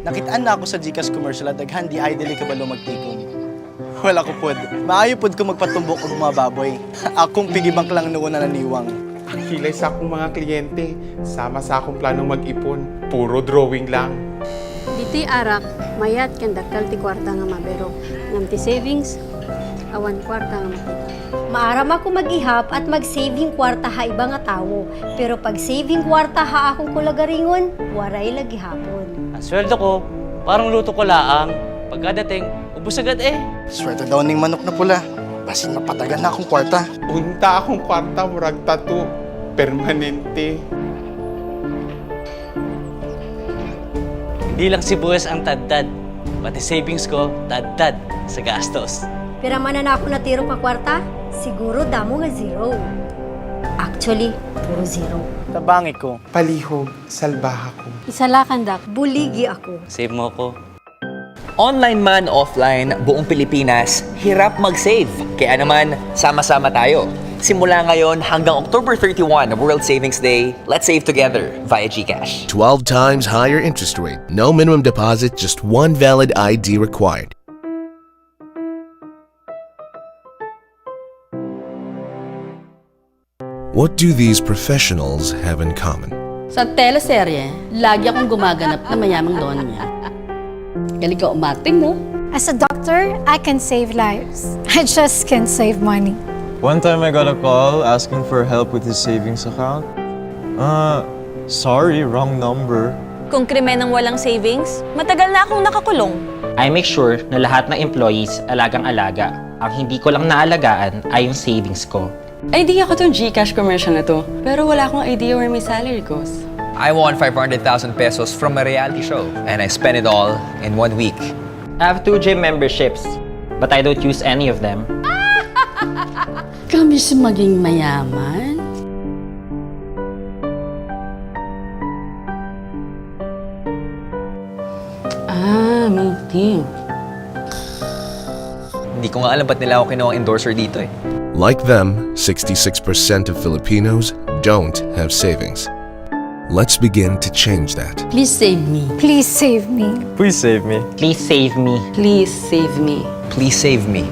Nakitaan na ako sa GCash commercial at daghan di idly kabalo magtikom. Wala ko pod. Maayo pod ko magpatumbok og mga baboy. Akong pigibang lang noon na naniwang. Ang kilay sa akong mga kliyente, sama sa akong planong mag-ipon, puro drawing lang. Dito'y arak, mayat kan dakal ti kwarta nga mabero. Ngam ti savings, awan kwarta nga makita. Maaram ako mag-ihap at mag-saving kwarta ha iba nga tawo. Pero pag saving kwarta ha akong kulagaringon, waray lagi hapon. Ang sweldo ko, parang luto ko laang. Pagkadating, ubus agad eh. Swerte daw ning manok na pula. Basin mapatagan na akong kwarta. Unta akong kwarta, murag tattoo, permanente. Hindi lang si Buwes ang tad-tad. Pati savings ko, tad-tad sa gastos. Pero man na ako natiro ka kwarta, siguro damo nga zero. Actually, puro zero. Tabangi ko. Palihog, salbaha ko. Isalakan dak. Buligi ako. Save mo ko. Online man, offline, buong Pilipinas, hirap mag-save. Kaya naman, sama-sama tayo. Simula ngayon hanggang October 31, World Savings Day, let's save together via GCash. 12 times higher interest rate. No minimum deposit, just one valid ID required. What do these professionals have in common? Sa teleserye, lagi akong gumaganap na mayamang donya. Galing ka umating, no? As a doctor, I can save lives. I just can't save money. One time I got a call asking for help with his savings account. Sorry, wrong number. Kung krimen ng walang savings, matagal na akong nakakulong. I make sure na lahat ng employees alagang-alaga. Ang hindi ko lang naalagaan ay yung savings ko. Idea ko tong GCash commercial na to, pero wala akong idea where my salary goes. I won 500,000 pesos from a reality show, and I spent it all in 1 week. I have 2 gym memberships, but I don't use any of them. Kami si maging mayaman? Meeting. Hindi ko nga alam ba't nila ako kinuha endorser dito eh. Like them, 66% of Filipinos don't have savings. Let's begin to change that. Please save me. Please save me. Please save me. Please save me. Please save me. Please save me.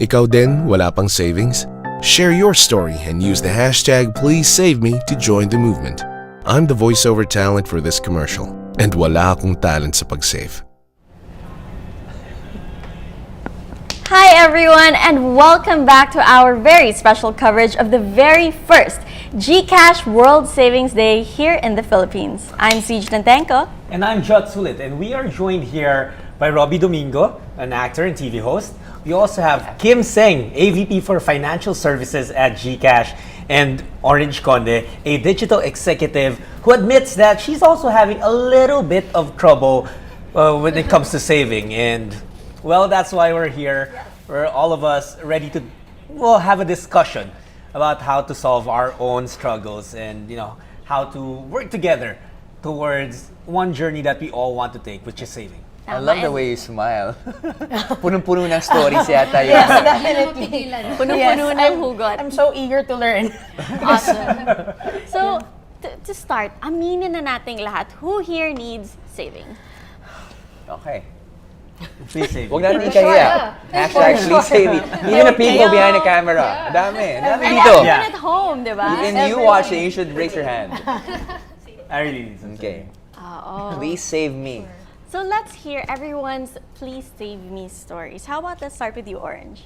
Ikaw din, wala pang savings? Share your story and use the hashtag #PleaseSaveMe to join the movement. I'm the voiceover talent for this commercial, and wala akong talent sa pag-save. Hi everyone, and welcome back to our very special coverage of the very first GCash World Savings Day here in the Philippines. I'm Siege Nantenko. And I'm Jot Sulit, and we are joined here by Robbie Domingo, an actor and TV host. We also have Kim Seng, AVP for Financial Services at GCash, and Orange Conde, a digital executive who admits that she's also having a little bit of trouble when it comes to saving. And well, that's why we're here. We're all of us ready to have a discussion about how to solve our own struggles and how to work together towards one journey that we all want to take, which is saving. I love the way you smile. Punong-puno ng stories yata yun. Yes, definitely. Puno-puno ng hugot. I'm so eager to learn. Awesome. So, to start, aminin na nating lahat, who here needs saving? Okay. Please save me. Huwag natin ikahiya. Hashtag please save me. Even the people behind the camera. Dami. Dami dito. Everyone at home, di ba? And you watching, you should raise your hand. I really need some Okay. Oh. Please save me. So let's hear everyone's please save me stories. How about let's start with you, Orange?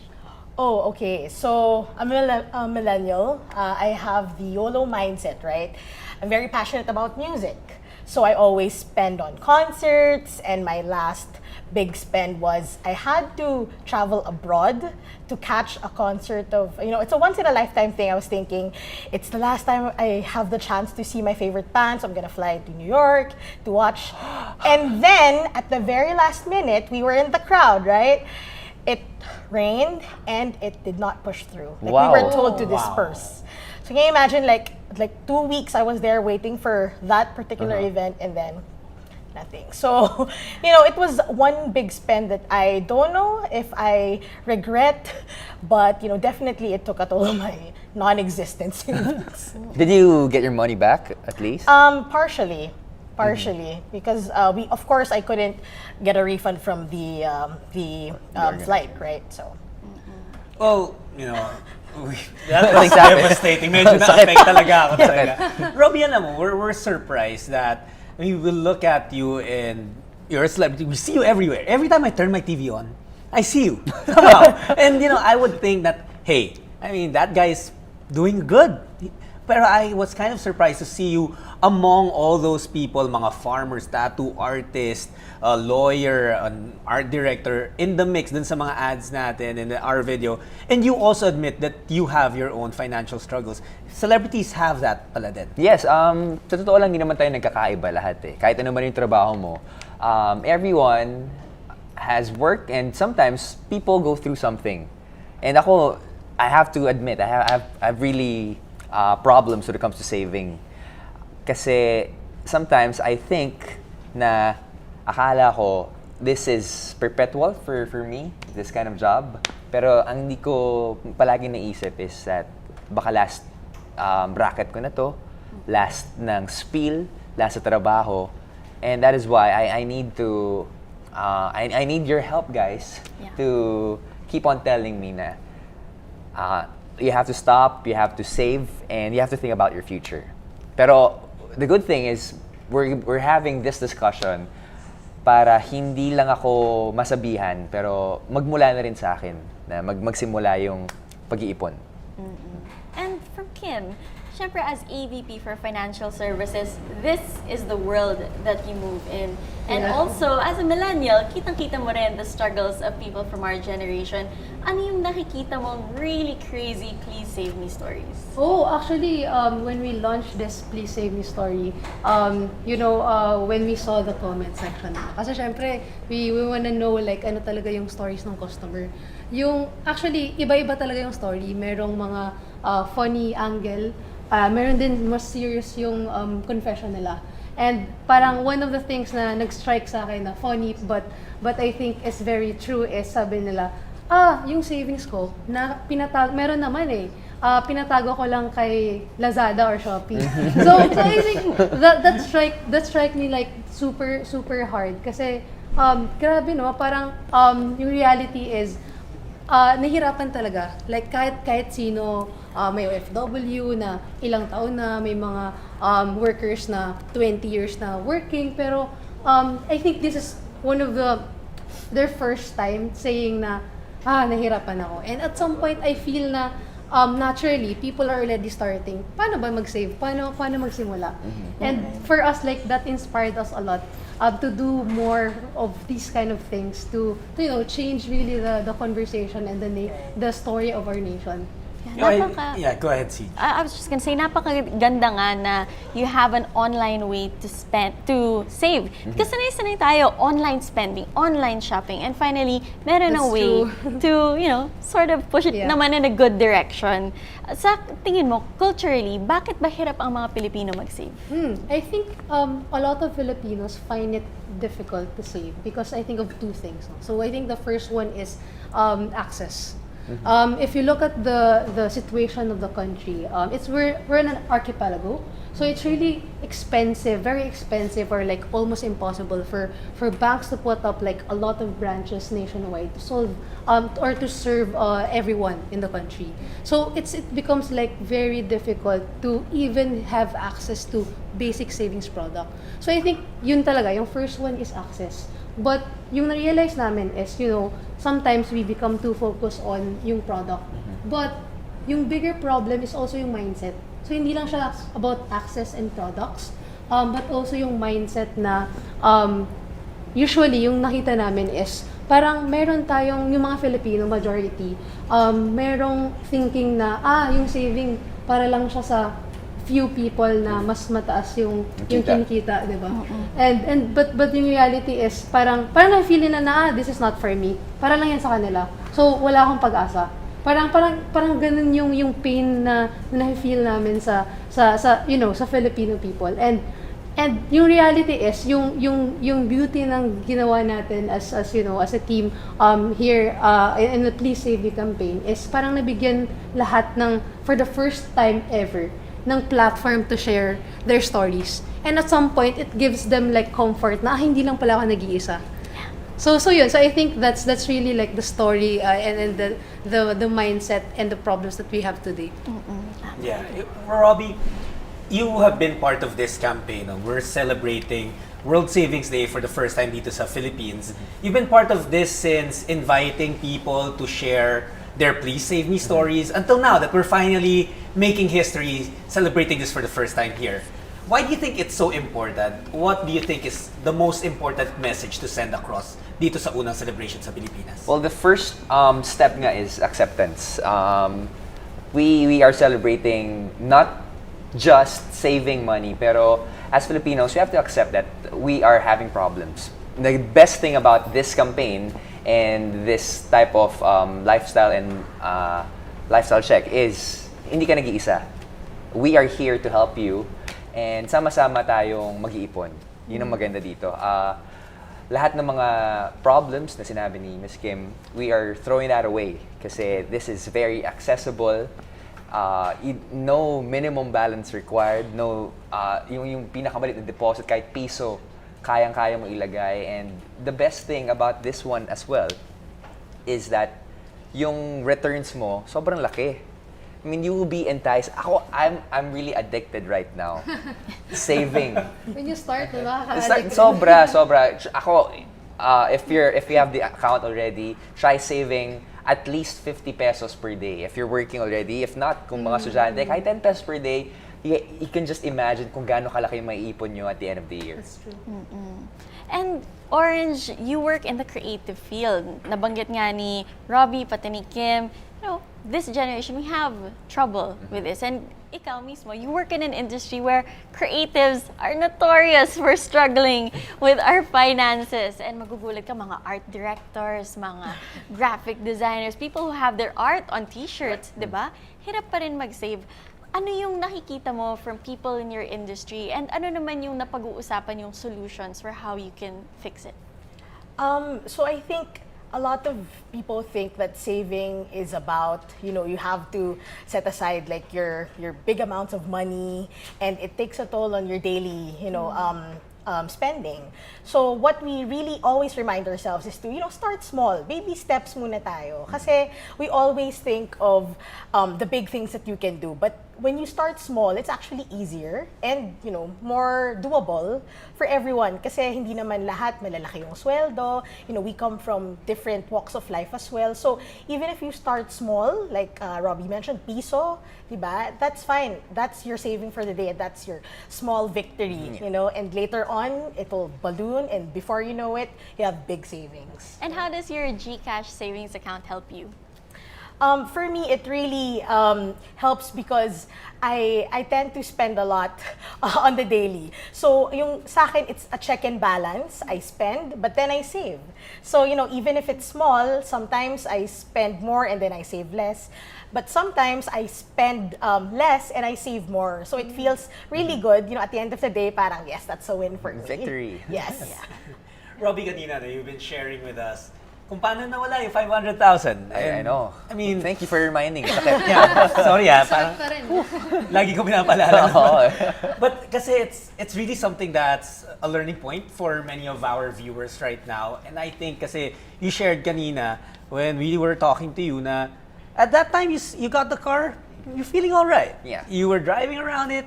Oh, okay. So, I'm a millennial. I have the YOLO mindset, right? I'm very passionate about music. So, I always spend on concerts, and my last big spend was I had to travel abroad to catch a concert of, it's a once in a lifetime thing. I was thinking, it's the last time I have the chance to see my favorite band, so I'm gonna fly to New York to watch. And then, at the very last minute, we were in the crowd, right? It rained and it did not push through. Like, we were told to disperse. So can you imagine, like 2 weeks I was there waiting for that particular event, and then nothing. So, it was one big spend that I don't know if I regret, but definitely it took a toll on my non-existent savings. Did you get your money back at least? Partially. partially, because we, of course, I couldn't get a refund from the flight, right? So. Well, you know, that was devastating. Medyo na-affect talaga ako talaga. Robbie, alam mo, we're surprised that we will look at you and you're a celebrity. We see you everywhere. Every time I turn my TV on, I see you somehow. And, you know, I would think that, hey, I mean, that guy's doing good. Pero I was kind of surprised to see you among all those people, mga farmers, tattoo artist, lawyer, an art director, in the mix dun sa mga ads natin in our video. And you also admit that you have your own financial struggles. Celebrities have that pala din. Yes, sa totoo lang, hindi naman tayo nagkakaiba lahat eh. Kahit ano man yung trabaho mo, everyone has work and sometimes people go through something. And ako, I have to admit, I have really problems when it comes to saving. Kasi sometimes I think na akala ko this is perpetual for me, this kind of job. Pero ang hindi ko palagi naisip is that baka last bracket ko na to, last ng spiel, last sa trabaho. And that is why I need to, I need your help, guys, to keep on telling me na you have to stop, you have to save, and you have to think about your future. Pero the good thing is we're having this discussion para hindi lang ako masabihan, pero magmula na rin sa akin na magsimula yung pag-iipon. And from Kim, syempre as AVP for Financial Services, this is the world that you move in. And also, as a millennial, kitang-kita mo rin the struggles of people from our generation. Ano yung nakikita mong really crazy Please Save Me stories? Oh, actually, when we launched this Please Save Me story, you know, when we saw the comment section, kasi syempre, we wanna know like ano talaga yung stories ng customer. Yung, actually, iba-iba talaga yung story. Merong mga funny angle, meron din mas serious yung confession nila. And parang one of the things na nag-strike sa akin na funny but I think is very true is sabi nila, yung savings ko na meron naman eh. Pinatago ko lang kay Lazada or Shopee. So I think that strike me like super hard kasi grabe no, parang yung reality is nahirapan talaga. Like kahit sino, may OFW na ilang taon na, may mga workers na 20 years na working, pero I think this is one of their first time saying na nahirapan ako. And at some point I feel na naturally people are already starting. Paano ba mag-save? Paano magsimula? And for us, like that inspired us a lot to do more of these kind of things to you know, change really the conversation and the story of our nation. Yeah, go ahead, C. I was just gonna say, napakaganda nga na you have an online way to save. Because sanay-sanay tayo, online spending, online shopping, and finally, meron a way to, you know, sort of push it naman in a good direction. Sa tingin mo, culturally, bakit ba hirap ang mga Pilipino mag-save? I think a lot of Filipinos find it difficult to save because I think of two things. So I think the first one is access. If you look at the situation of the country, we're in an archipelago, so it's really expensive, very expensive, or like almost impossible for banks to put up like a lot of branches nationwide to solve or to serve everyone in the country. So it becomes like very difficult to even have access to basic savings product. So I think yun talaga, yung first one is access. But yung na-realize namin is, you know, sometimes we become too focused on yung product. But yung bigger problem is also yung mindset. So hindi lang siya about access and products, but also yung mindset na usually yung nakita namin is parang meron tayong, yung mga Filipino majority, merong thinking na yung saving para lang siya sa few people na mas mataas yung kinikita, di ba? But yung reality is parang na-feel nila na this is not for me. Para lang yan sa kanila. So wala akong pag-asa. Parang ganun yung pain na na-feel namin sa you know, sa Filipino people. And yung reality is yung beauty ng ginawa natin as you know, as a team here in the Please Save Me campaign is parang nabigyan lahat ng, for the first time ever, ng platform to share their stories. And at some point, it gives them like comfort na hindi lang pala ako nag-iisa. So yun. So I think that's really like the story and the mindset and the problems that we have today. Yeah. Robbie, you have been part of this campaign. We're celebrating World Savings Day for the first time dito sa Philippines. You've been part of this since inviting people to share their Please Save Me stories until now that we're finally making history celebrating this for the first time here. Why do you think it's so important? What do you think is the most important message to send across dito sa unang celebration sa Pilipinas? Well, the first step nga is acceptance. We are celebrating not just saving money, pero as Filipinos, we have to accept that we are having problems. The best thing about this campaign and this type of lifestyle and lifestyle check is hindi ka nag-iisa. We are here to help you and sama-sama tayong mag-iipon. Yun ang maganda dito. Lahat ng mga problems na sinabi ni Ms. Kim, we are throwing that away kasi this is very accessible. No minimum balance required. No, yung pinakamalit na deposit, kahit piso, kayang-kaya mo ilagay. And the best thing about this one as well is that yung returns mo, sobrang laki. I mean, you will be enticed. I'm really addicted right now. Saving. When you start, diba? Sobra. Ako, if you have the account already, try saving at least 50 pesos per day. If you're working already, if not, kung mga estudyante, kahit 10 pesos per day, you can just imagine kung gaano kalaki yung maiipon nyo at the end of the year. That's true. And Orange, you work in the creative field. Nabanggit nga ni Robbie, pati ni Kim, this generation, we have trouble with this. And ikaw mismo, you work in an industry where creatives are notorious for struggling with our finances. And magugulat ka, mga art directors, mga graphic designers, people who have their art on t-shirts, di ba? Hirap pa rin mag-save. Ano yung nakikita mo from people in your industry? And ano naman yung napag-uusapan yung solutions for how you can fix it? So I think a lot of people think that saving is about, you have to set aside like your big amounts of money, and it takes a toll on your daily, spending. So what we really always remind ourselves is to, start small. Baby steps muna tayo. Kasi we always think of the big things that you can do. But when you start small, it's actually easier and, more doable for everyone. Kasi hindi naman lahat malalaki yung sweldo. We come from different walks of life as well. So even if you start small, like Robbie mentioned, piso, diba? That's fine. That's your saving for the day. And that's your small victory, And later on, it'll balloon. And before you know it, you have big savings. And how does your GCash savings account help you? For me, it really helps because I tend to spend a lot on the daily. So, sa akin, it's a check and balance. I spend, but then I save. So, even if it's small, sometimes I spend more and then I save less. But sometimes I spend less and I save more. So, it feels really good. At the end of the day, parang, yes, that's a win for me. Victory. Yes. Robbie, kanina, you've been sharing with us kung paano nawala yung 500,000. I know. I mean, thank you for reminding. Yeah, sorry parang, lagi ko pinapaalala. But kasi it's really something that's a learning point for many of our viewers right now. And I think kasi you shared kanina when we were talking to you na at that time you got the car, you're feeling all right. Yeah. You were driving around it,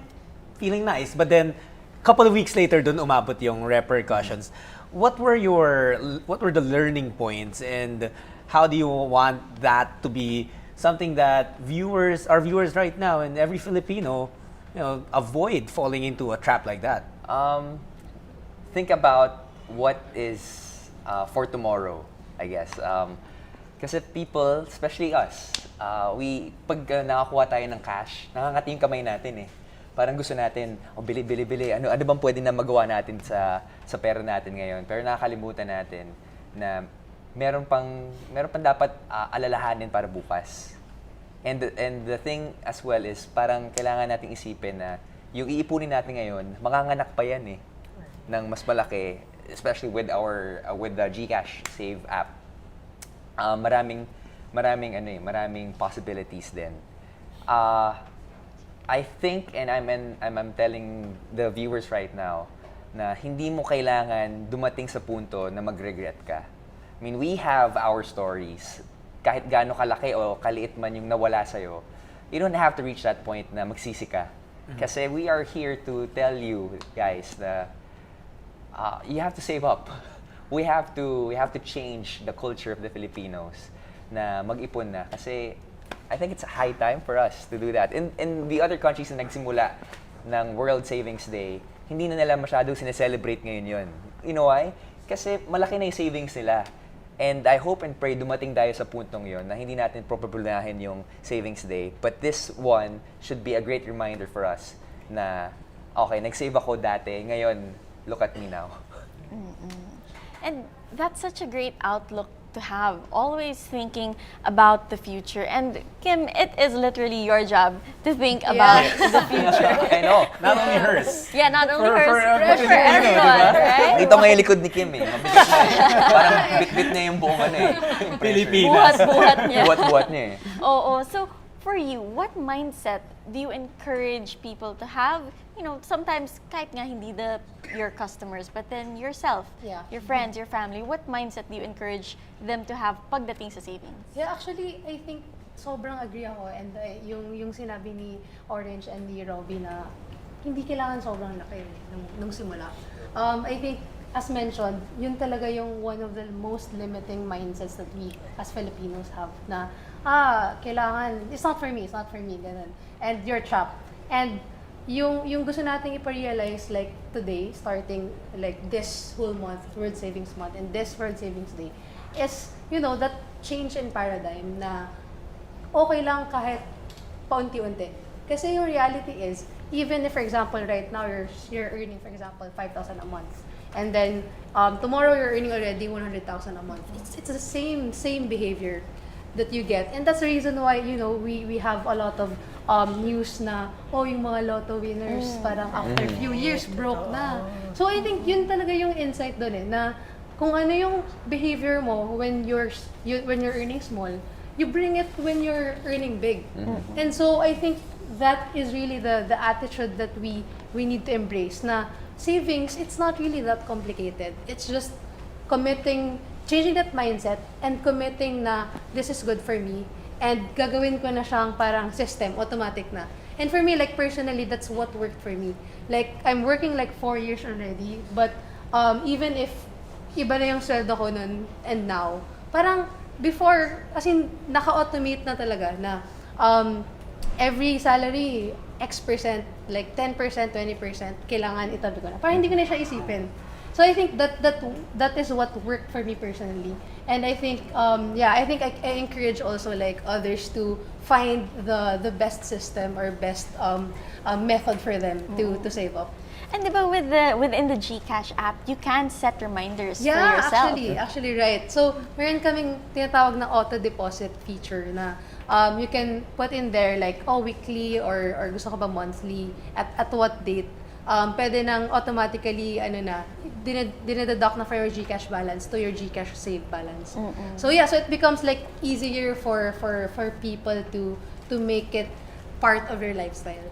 feeling nice. But then a couple of weeks later, dun umabot yung repercussions. What were the learning points, and how do you want that to be something that our viewers right now and every Filipino, avoid falling into a trap like that? Think about what is for tomorrow, I guess. Kasi people, especially us, pag nakakuha tayo ng cash, nakangati yung kamay natin eh. Parang gusto natin, bili. Ano bang pwede na magawa natin sa pera natin ngayon? Pero nakakalimutan natin na meron pang dapat alalahanin para bukas. And the thing as well is parang kailangan nating isipin na yung iipunin natin ngayon, manganganak pa yan eh ng mas malaki, especially with the GCash Save app. Maraming possibilities din. I think, and I'm telling the viewers right now, na hindi mo kailangan dumating sa punto na mag-regret ka. I mean, we have our stories. Kahit gaano kalaki o kaliit man yung nawala sa'yo, you don't have to reach that point na magsisi ka. Kasi we are here to tell you, guys, na you have to save up. We have to change the culture of the Filipinos na mag-ipon na. Kasi I think it's a high time for us to do that. In the other countries na nagsimula ng World Savings Day, hindi na nila masyado sineselebrate ngayon yun. You know why? Kasi malaki na yung savings nila. And I hope and pray dumating tayo sa puntong yon na hindi natin propagulahin yung Savings Day. But this one should be a great reminder for us na, okay, nag-save ako dati, ngayon, look at me now. And that's such a great outlook to have, always thinking about the future. And Kim, it is literally your job to think about the future. I know. Not only hers. Yeah, not only hers, for for everyone, right? Dito nga yung likod ni Kim eh. Mabigat na eh. Parang bit-bit niya yung buong ano eh. Pilipinas. Buhat-buhat niya. Buhat-buhat niya eh. Oo. So, for you, what mindset do you encourage people to have? You know, sometimes kahit nga hindi your customers, but then yourself, your friends, your family, what mindset do you encourage them to have pagdating sa savings? Yeah, actually, I think sobrang agree ako, and yung sinabi ni Orange and ni Robbie na hindi kailangan sobrang laki nung simula. I think, as mentioned, yun talaga yung one of the most limiting mindsets that we as Filipinos have na, kailangan, it's not for me, ganun. And you're trapped. And yung gusto nating ipa-realize like today, starting like this whole month, World Savings Month, and this World Savings Day, is, you know, that change in paradigm na okay lang kahit paunti-unti. Kasi yung reality is, even if, for example, right now you're earning, for example, 5,000 a month, and then tomorrow you're earning already 100,000 a month. It's the same behavior that you get. And that's the reason why, you know, we have a lot of news na, yung mga lotto winners, parang after few years, broke na. So I think yun talaga yung insight doon eh, na kung ano yung behavior mo when you're earning small, you bring it when you're earning big. And so I think that is really the attitude that we need to embrace, na savings, it's not really that complicated. It's just changing that mindset and committing na this is good for me and gagawin ko na siyang parang system, automatic na. And for me, like personally, that's what worked for me. Like, I'm working like 4 years already, but even if iba na yung sweldo ko nun and now, parang before, as in, naka-automate na talaga na every salary, X%, like 10%, 20%, kailangan itabi ko na. Parang hindi ko na siya isipin. So I think that is what worked for me personally, and I think I encourage also like others to find the best system or best method for them to save up. And diba within the GCash app, you can set reminders for yourself. Actually right. So meron kaming tinatawag na auto deposit feature na you can put in there like weekly or gusto ko ba monthly at what date. Pwede nang automatically dinededuct na for your GCash balance to your GCash save balance. So so it becomes like easier for people to make it part of your lifestyle.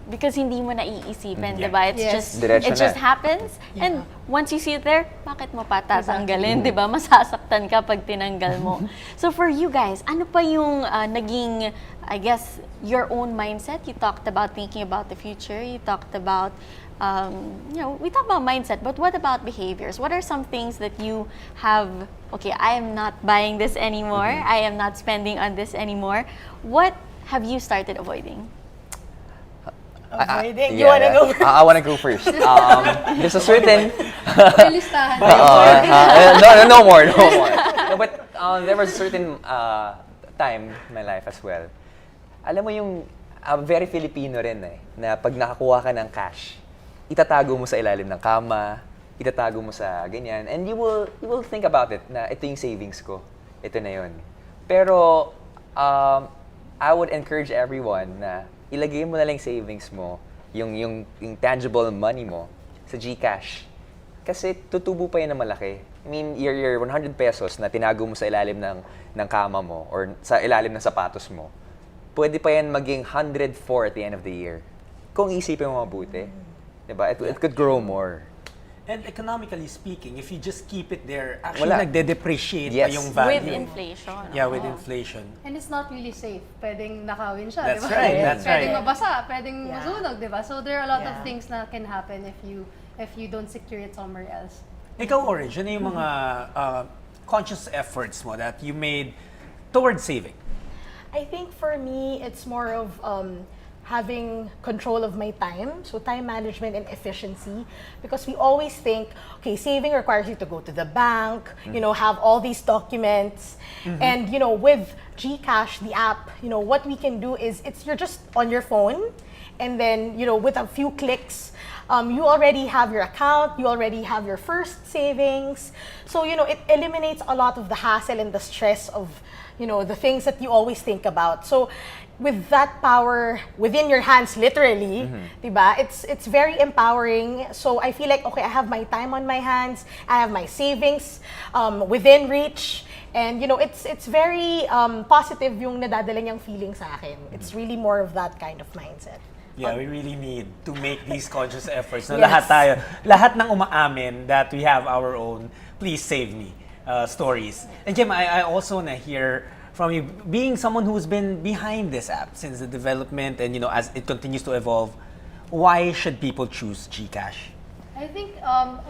Because hindi mo na iisipin, diba? It just happens. And once you see it there, bakit mo pa tatanggalin, diba? Masasaktan ka pag tinanggal mo. So for you guys, ano pa yung naging, I guess, your own mindset? You talked about thinking about the future. You talked about, we talked about mindset, but what about behaviors? What are some things that you have, okay, I am not buying this anymore. I am not spending on this anymore. What have you started avoiding? Avoiding? You wanna go first? I wanna go first. There's a certain... No more. No, but there was a certain time in my life as well. Alam mo yung very Filipino rin na pag nakakuha ka ng cash, itatago mo sa ilalim ng kama, itatago mo sa ganyan, and you will think about it na ito yung savings ko, ito na yun. Pero I would encourage everyone na ilagay mo na lang savings mo, yung tangible money mo sa GCash. Kasi tutubo pa yan na malaki. I mean, your 100 pesos na tinago mo sa ilalim ng kama mo or sa ilalim ng sapatos mo, pwede pa yan maging 104 at the end of the year. Kung isipin mo mabuti. Diba? It could grow more. And economically speaking, if you just keep it there, actually Wala. nagde-depreciate Yes. pa yung value. With inflation. Yeah, with inflation. And it's not really safe. Pwedeng nakawin siya, That's di ba? right, that's Pwedeng right. mabasa, pwedeng Yeah. masunog, di ba? So there are a lot of Yeah. things that can happen if you don't secure it somewhere else. Ikaw, Orange, ano yung mga conscious efforts mo that you made towards saving? I think for me, it's more of having control of my time, so time management and efficiency, because we always think, okay, saving requires you to go to the bank, have all these documents, and with GCash, the app, what we can do is you're just on your phone, and then with a few clicks, you already have your account, you already have your first savings, so it eliminates a lot of the hassle and the stress of the things that you always think about. So with that power within your hands, literally, diba? It's very empowering. So I feel like, okay, I have my time on my hands, I have my savings within reach, and it's very positive yung nadadala niyang feeling sa akin. It's really more of that kind of mindset. Yeah, we really need to make these conscious efforts. No, Yes. lahat ng umaamin that we have our own, please save me, stories. And Kim, I also want to hear from you, being someone who's been behind this app since the development and as it continues to evolve, why should people choose GCash? I think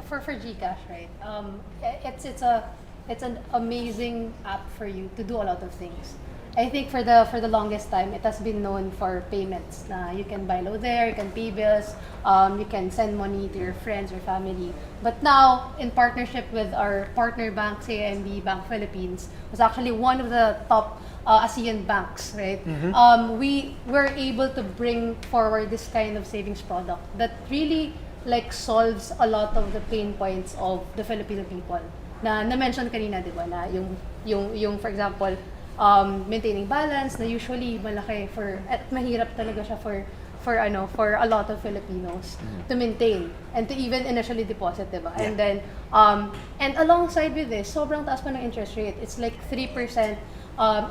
for GCash, right? It's an amazing app for you to do a lot of things. I think for the longest time, it has been known for payments. Na you can buy low there, you can pay bills, you can send money to your friends or family. But now, in partnership with our partner bank, CIMB Bank Philippines, was actually one of the top ASEAN banks, right? We were able to bring forward this kind of savings product that really solves a lot of the pain points of the Filipino people. Na-mention kanina, di ba, na yung for example, maintaining balance na usually malaki at mahirap talaga siya for a lot of Filipinos to maintain and to even initially deposit, diba? Yeah. And then and alongside with this, sobrang taas pa ng interest rate. It's like 3%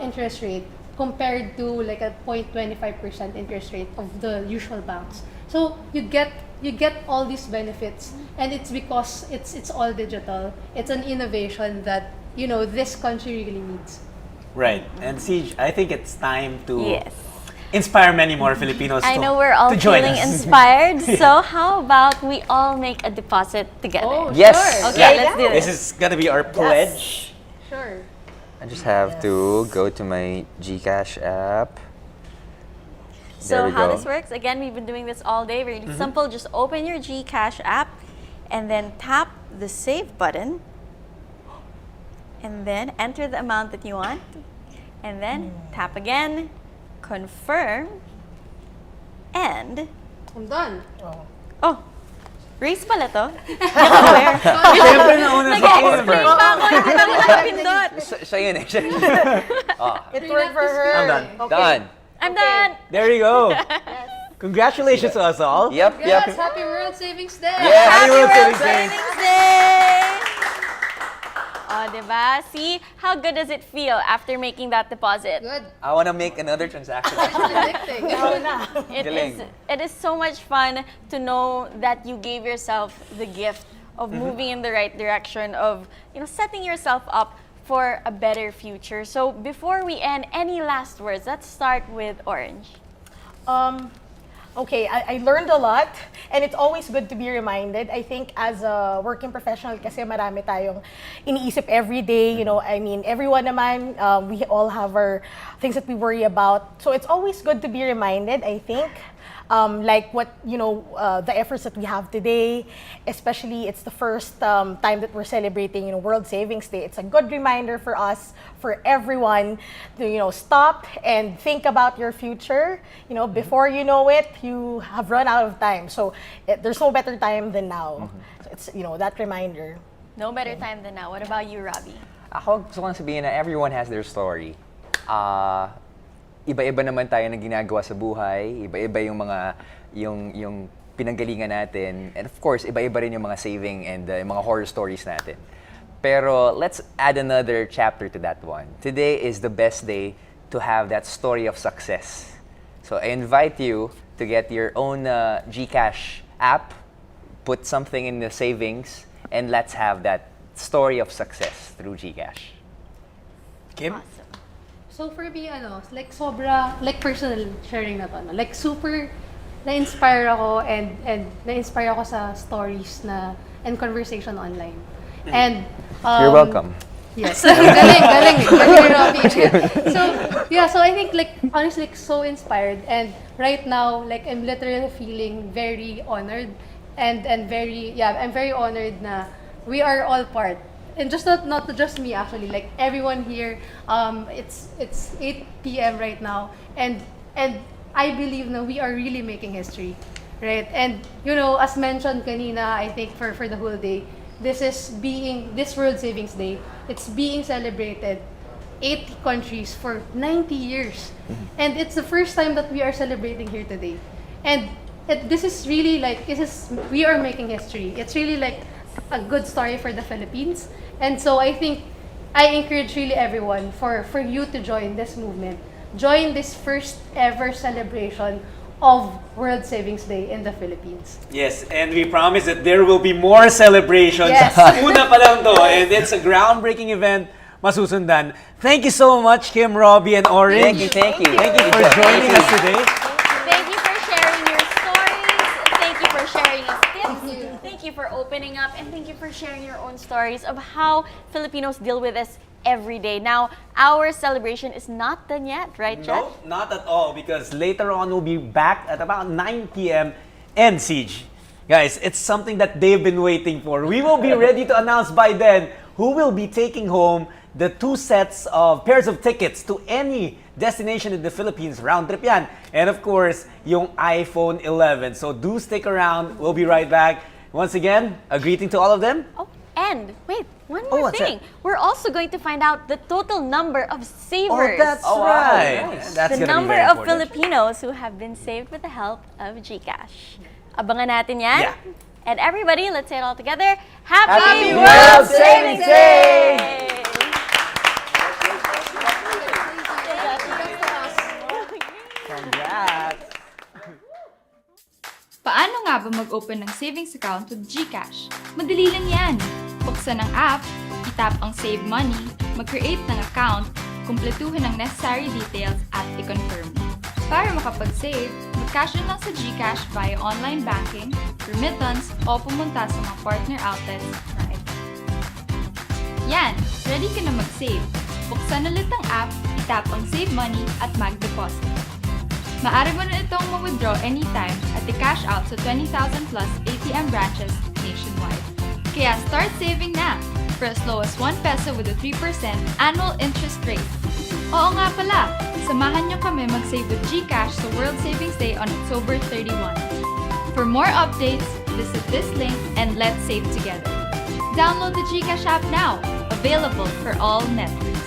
interest rate compared to like a 0.25% interest rate of the usual banks. So you get all these benefits, and it's because it's all digital. It's an innovation that this country really needs. Right. And Siege, I think it's time to Yes. inspire many more Filipinos I to, know we're all to join feeling us. inspired, so how about we all make a deposit together? Oh, Yes. sure. Okay, let's do this. This is gonna be our pledge. Sure. I just have to go to my GCash app. There So we how go. this works, again, we've been doing this all day, really simple. Just open your GCash app and then tap the save button and then enter the amount that you want and then tap again, confirm, and I'm done. oh, race pala to. Hindi ako aware. Siyempre nauna si Kim. Nag-explain pa ako, hindi pa ako nakapindot. Siya yun eh. It worked for her. I'm done. Done. I'm done. There you go. Congratulations to us all. Yep, Yes, yep. Happy World Savings Day! Yeah. Happy World Savings Day. Savings Day! Oh, diba? See, how good does it feel after making that deposit? Good. I want to make another transaction. It's addicting. It is so much fun to know that you gave yourself the gift of moving in the right direction, of setting yourself up for a better future. So before we end, any last words? Let's start with Orange. Okay, I learned a lot, and it's always good to be reminded. I think as a working professional, kasi marami tayong iniisip every day, I mean, everyone naman, we all have our things that we worry about. So it's always good to be reminded, I think, like what, the efforts that we have today, especially it's the first time that we're celebrating, World Savings Day. It's a good reminder for us, for everyone to, stop and think about your future. Before you know it, you have run out of time. So there's no better time than now. So it's, that reminder. No better time than now. What about you, Robbie? Ako gusto kong sabihin na everyone has their story. Iba-iba naman tayo na ginagawa sa buhay, iba-iba yung mga yung pinanggalingan natin, and of course, iba-iba rin yung mga saving and yung mga horror stories natin. Pero let's add another chapter to that one. Today is the best day to have that story of success. So I invite you to get your own GCash app, put something in the savings, and let's have that story of success through GCash. Kim? So for me, like sobra, like personal sharing na to, like super na-inspire ako and na-inspire ako sa stories and conversation online. And You're welcome. yes, galing, Robbie. So I think like honestly like, so inspired, and right now like I'm literally feeling very honored and I'm very honored na we are all part. And just not just me actually, like everyone here. It's 8 p.m. right now, and I believe na we are really making history, right? And as mentioned kanina, I think for the whole day, this World Savings Day, it's being celebrated 80 countries for 90 years, and it's the first time that we are celebrating here today, and this is really like we are making history. It's really like a good story for the Philippines. And so I think I encourage really everyone for you to join this movement. Join this first ever celebration of World Savings Day in the Philippines. Yes, and we promise that there will be more celebrations. Yes. Una pa lang to, and it's a groundbreaking event masusundan. Thank you so much, Kim, Robbie, and Orange. Thank you. Thank you for joining us today. Thank you for sharing your stories. Thank you for sharing your tips. Thank you for opening up, and thank you for sharing your own stories of how Filipinos deal with this every day. Now, our celebration is not done yet, right, Jeff? No, not at all, because later on we'll be back at about 9 p.m. and Siege. Guys, it's something that they've been waiting for. We will be ready to announce by then who will be taking home the 2 sets of pairs of tickets to any destination in the Philippines, round trip yan. And of course, yung iPhone 11. So do stick around. We'll be right back. Once again, a greeting to all of them. Oh, and wait, one more thing. We're also going to find out the total number of savers. Oh, that's right. That's the gonna be number very of important. Filipinos who have been saved with the help of GCash. Abangan natin yan. Yeah. And everybody, let's say it all together. Happy, Happy World World Savings Savings Day! Congrats! Paano nga ba mag-open ng savings account with GCash? Madali lang yan! Buksan ang app, itap ang Save Money, mag-create ng account, kumpletuhin ang necessary details at i-confirm. Para makapag-save, mag-cash in lang sa GCash via online banking, remittance o pumunta sa mga partner outlets na ito. Yan! Ready ka na mag-save. Buksan ulit ang app, itap ang Save Money at mag-deposit. Maaari mo na itong ma-withdraw anytime at i-cash out sa 20,000 plus ATM branches nationwide. Kaya start saving na for as low as 1 peso with a 3% annual interest rate. Oo nga pala, samahan niyo kami mag-save with GCash sa World Savings Day on October 31. For more updates, visit this link and let's save together. Download the GCash app now, available for all networks.